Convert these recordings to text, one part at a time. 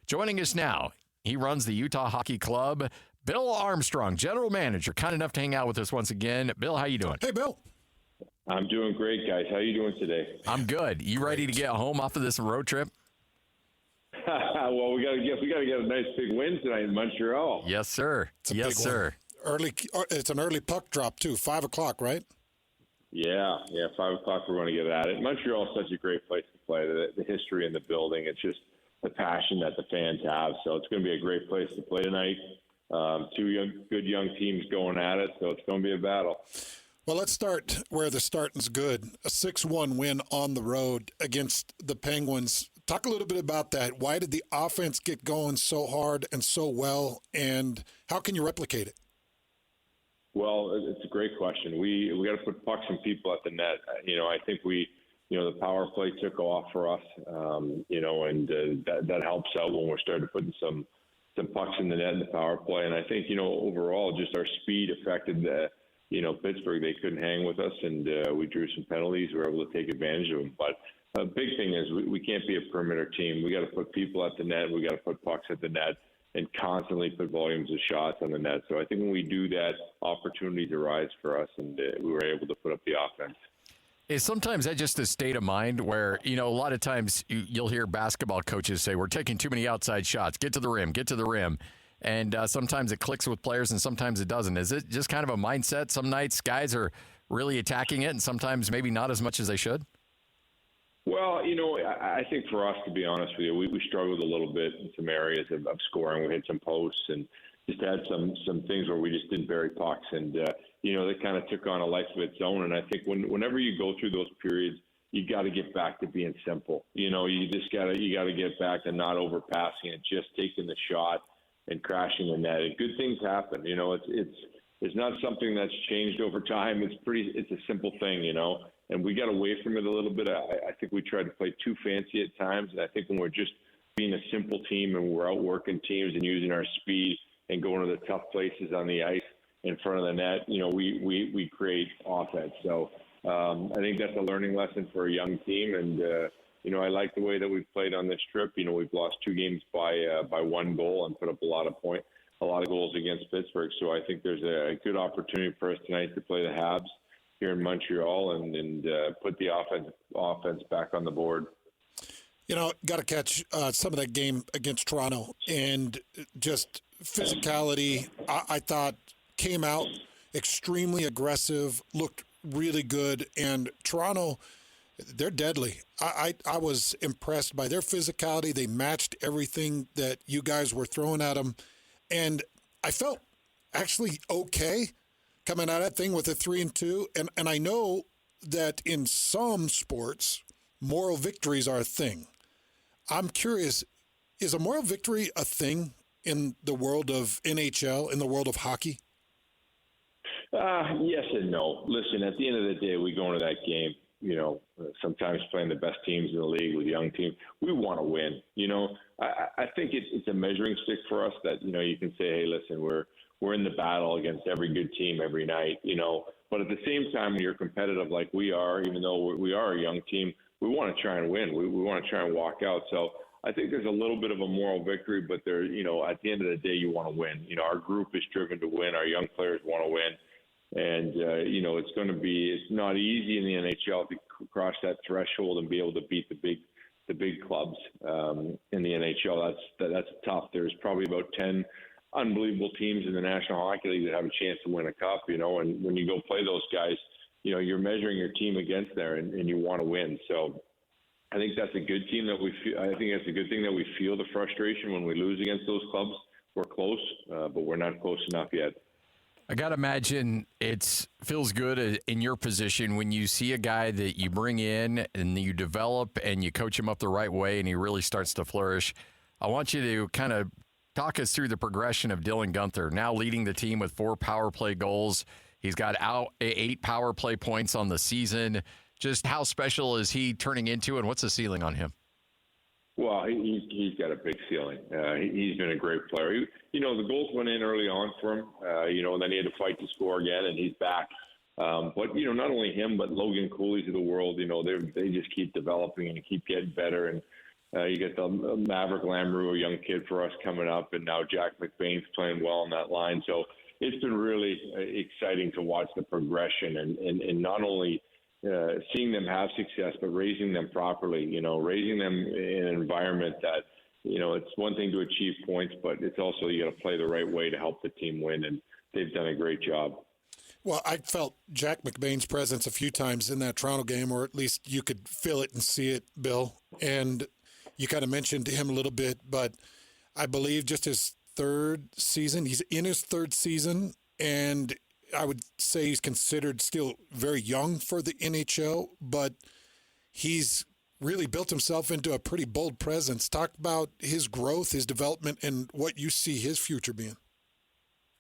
Joining us now, he runs the Utah Hockey Club. Bill Armstrong, general manager, kind enough to hang out with us once again. Bill, how you doing? Hey, Bill. I'm doing great, guys. How you doing today? I'm good. You ready to get home off of this road trip? Well, we got to get a nice big win tonight in Montreal. Yes, sir. Yes, sir. It's an early puck drop too. 5 o'clock, right? Yeah. 5 o'clock. We're going to get at it. Montreal is such a great place to play. The history in the building. It's just the passion that the fans have. So it's going to be a great place to play tonight. Two good young teams going at it. So it's going to be a battle. Well, let's start where the starting's good. A 6-1 win on the road against the Penguins. Talk a little bit about that. Why did the offense get going so hard and so well, and how can you replicate it? Well, it's a great question. We got to put pucks and people at the net. I think the power play took off for us, and that helps out when we're starting putting some pucks in the net in the power play. And I think, overall, just our speed affected Pittsburgh. They couldn't hang with us, and we drew some penalties. We were able to take advantage of them. But a big thing is we can't be a perimeter team. We got to put people at the net. We got to put pucks at the net and constantly put volumes of shots on the net. So I think when we do that, opportunities arise for us, and we were able to put up the offense. Is sometimes that just a state of mind where, a lot of times you'll hear basketball coaches say, we're taking too many outside shots, get to the rim. And sometimes it clicks with players and sometimes it doesn't. Is it just kind of a mindset? Some nights guys are really attacking it and sometimes maybe not as much as they should? Well, I think for us, to be honest with you, we struggled a little bit in some areas of scoring. We hit some posts and just had some things where we just didn't bury pucks. And, they kind of took on a life of its own. And I think whenever you go through those periods, you got to get back to being simple. You got to get back to not overpassing it, just taking the shot and crashing the net. And good things happen. It's not something that's changed over time. It's a simple thing, and we got away from it a little bit. I think we tried to play too fancy at times. And I think when we're just being a simple team and we're outworking teams and using our speed and going to the tough places on the ice in front of the net, we create offense. So I think that's a learning lesson for a young team. And, I like the way that we've played on this trip. We've lost 2 games by 1 goal and put up a lot of goals against Pittsburgh. So I think there's a good opportunity for us tonight to play the Habs here in Montreal and put the offense back on the board. Got to catch some of that game against Toronto, and just physicality, I thought came out extremely aggressive, looked really good, and Toronto, they're deadly. I was impressed by their physicality. They matched everything that you guys were throwing at them, and I felt actually okay coming out of that thing with a 3-2. And I know that in some sports, moral victories are a thing. I'm curious, is a moral victory a thing in the world of NHL, in the world of hockey? Yes and no. Listen, at the end of the day, we go into that game, sometimes playing the best teams in the league with young teams. We want to win. I think it's a measuring stick for us that, you can say, hey, listen, we're in the battle against every good team every night, But at the same time, when you're competitive like we are, even though we are a young team, we want to try and win. We want to try and walk out. So I think there's a little bit of a moral victory, but at the end of the day, you want to win. Our group is driven to win. Our young players want to win. And, it's not easy in the NHL to cross that threshold and be able to beat the big clubs in the NHL. That's tough. There's probably about 10 unbelievable teams in the National Hockey League that have a chance to win a cup, and when you go play those guys, you're measuring your team against there and you want to win. So I think that's a good team that we feel. I think that's a good thing that we feel the frustration when we lose against those clubs. We're close, but we're not close enough yet. I got to imagine it feels good in your position when you see a guy that you bring in and you develop and you coach him up the right way and he really starts to flourish. I want you to kind of talk us through the progression of Dylan Guenther, now leading the team with 4 power play goals. He's got 8 power play points on the season. Just how special is he turning into, and what's the ceiling on him? Well, he's got a big ceiling. He's been a great player. The goals went in early on for him, and then he had to fight to score again, and he's back. But, not only him, but Logan Cooley's of the world, they just keep developing and keep getting better. And You get the Maverick Lamrou, a young kid for us coming up, and now Jack McBain's playing well on that line. So it's been really exciting to watch the progression and not only seeing them have success, but raising them properly, raising them in an environment that, it's one thing to achieve points, but it's also you got to play the right way to help the team win, and they've done a great job. Well, I felt Jack McBain's presence a few times in that Toronto game, or at least you could feel it and see it, Bill. And you kind of mentioned him a little bit, but I believe just his third season, he's in his third season, and I would say he's considered still very young for the NHL, but he's really built himself into a pretty bold presence. Talk about his growth, his development, and what you see his future being.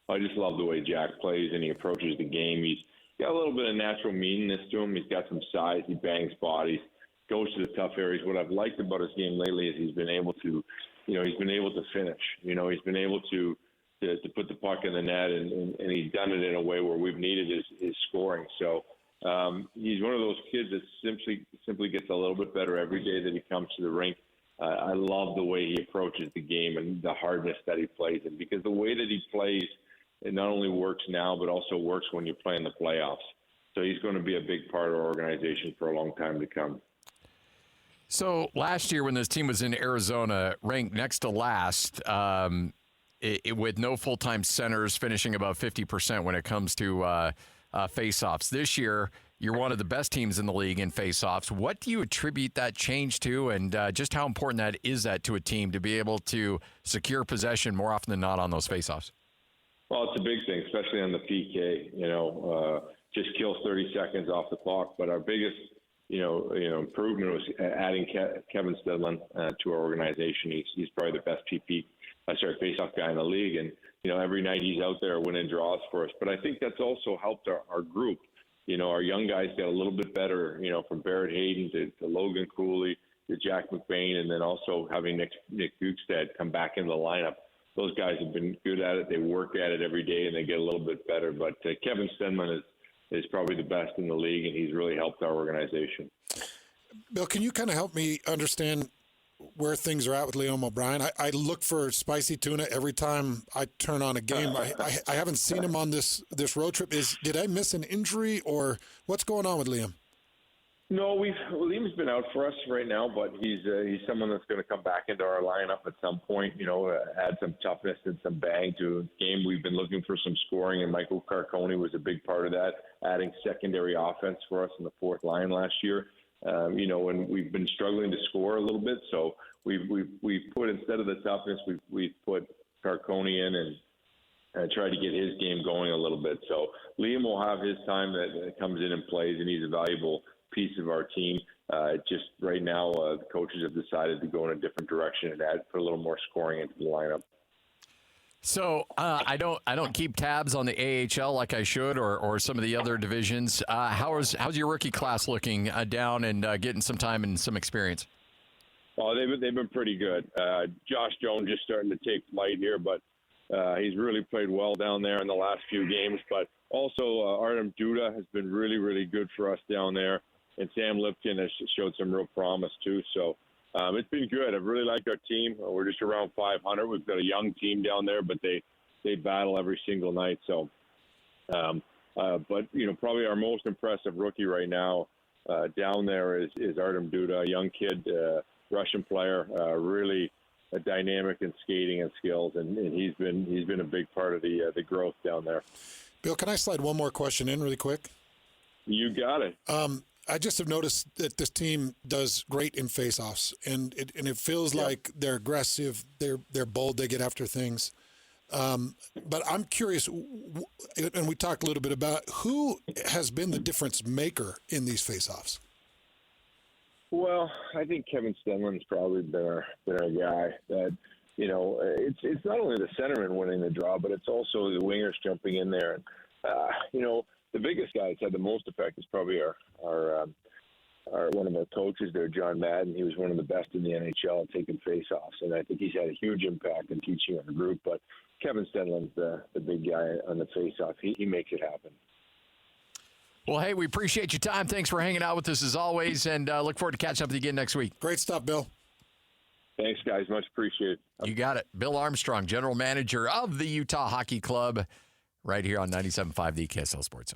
I just love the way Jack plays and he approaches the game. He's got a little bit of natural meanness to him. He's got some size. He bangs bodies, goes to the tough areas. What I've liked about his game lately is he's been able to, he's been able to finish. He's been able to put the puck in the net, and he's done it in a way where we've needed his scoring. So he's one of those kids that simply gets a little bit better every day that he comes to the rink. I love the way he approaches the game and the hardness that he plays it, because the way that he plays, it not only works now, but also works when you play in the playoffs. So he's going to be a big part of our organization for a long time to come. So last year when this team was in Arizona, ranked next to last, with no full-time centers, finishing above 50% when it comes to face-offs. This year, you're one of the best teams in the league in face-offs. What do you attribute that change to, and just how important that is to a team to be able to secure possession more often than not on those face-offs? Well, it's a big thing, especially on the PK. Just kills 30 seconds off the clock. But our biggest, improvement was adding Kevin Stedman to our organization. He's probably the best face-off guy in the league, and every night he's out there winning draws for us. But I think that's also helped our group. Our young guys got a little bit better. From Barrett Hayden to Logan Cooley to Jack McBain, and then also having Nick Bukestad come back in the lineup. Those guys have been good at it. They work at it every day, and they get a little bit better. But Kevin Stedman is probably the best in the league, and he's really helped our organization. Bill, can you kind of help me understand where things are at with Liam O'Brien? I look for spicy tuna every time I turn on a game. I haven't seen him on this road trip. Did I miss an injury, or what's going on with Liam? No, Liam's been out for us right now, but he's someone that's going to come back into our lineup at some point. Add some toughness and some bang to a game. We've been looking for some scoring, and Michael Carcone was a big part of that, adding secondary offense for us in the fourth line last year. And we've been struggling to score a little bit, so we've put, instead of the toughness, we've put Carcone in and tried to get his game going a little bit. So Liam will have his time that comes in and plays, and he's a valuable piece of our team. Just right now, the coaches have decided to go in a different direction and put a little more scoring into the lineup. So I don't keep tabs on the AHL like I should, or some of the other divisions. How's your rookie class looking down and getting some time and some experience? Oh, they've been pretty good. Josh Jones just starting to take flight here, but he's really played well down there in the last few games. But also Artem Duda has been really, really good for us down there. And Sam Lipkin has showed some real promise, too. So it's been good. I've really liked our team. We're just around 500. We've got a young team down there, but they battle every single night. So, but, probably our most impressive rookie right now down there is Artem Duda, a young kid, Russian player, really dynamic in skating and skills. And he's been a big part of the growth down there. Bill, can I slide one more question in really quick? You got it. I just have noticed that this team does great in face-offs, and it feels like they're aggressive, they're bold, they get after things. But I'm curious, and we talked a little bit about who has been the difference maker in these face-offs. Well, I think Kevin Stenlund's probably been our guy. That it's not only the centerman winning the draw, but it's also the wingers jumping in there. And the biggest guy that's had the most effect is probably our one of our coaches there, John Madden. He was one of the best in the NHL at taking face-offs, and I think he's had a huge impact in teaching our group. But Kevin Stenlund's the big guy on the face-off. He makes it happen. Well, hey, we appreciate your time. Thanks for hanging out with us as always, and look forward to catching up with you again next week. Great stuff, Bill. Thanks, guys. Much appreciated. You got it. Bill Armstrong, general manager of the Utah Hockey Club, right here on 97.5 the KSL Sports Zone.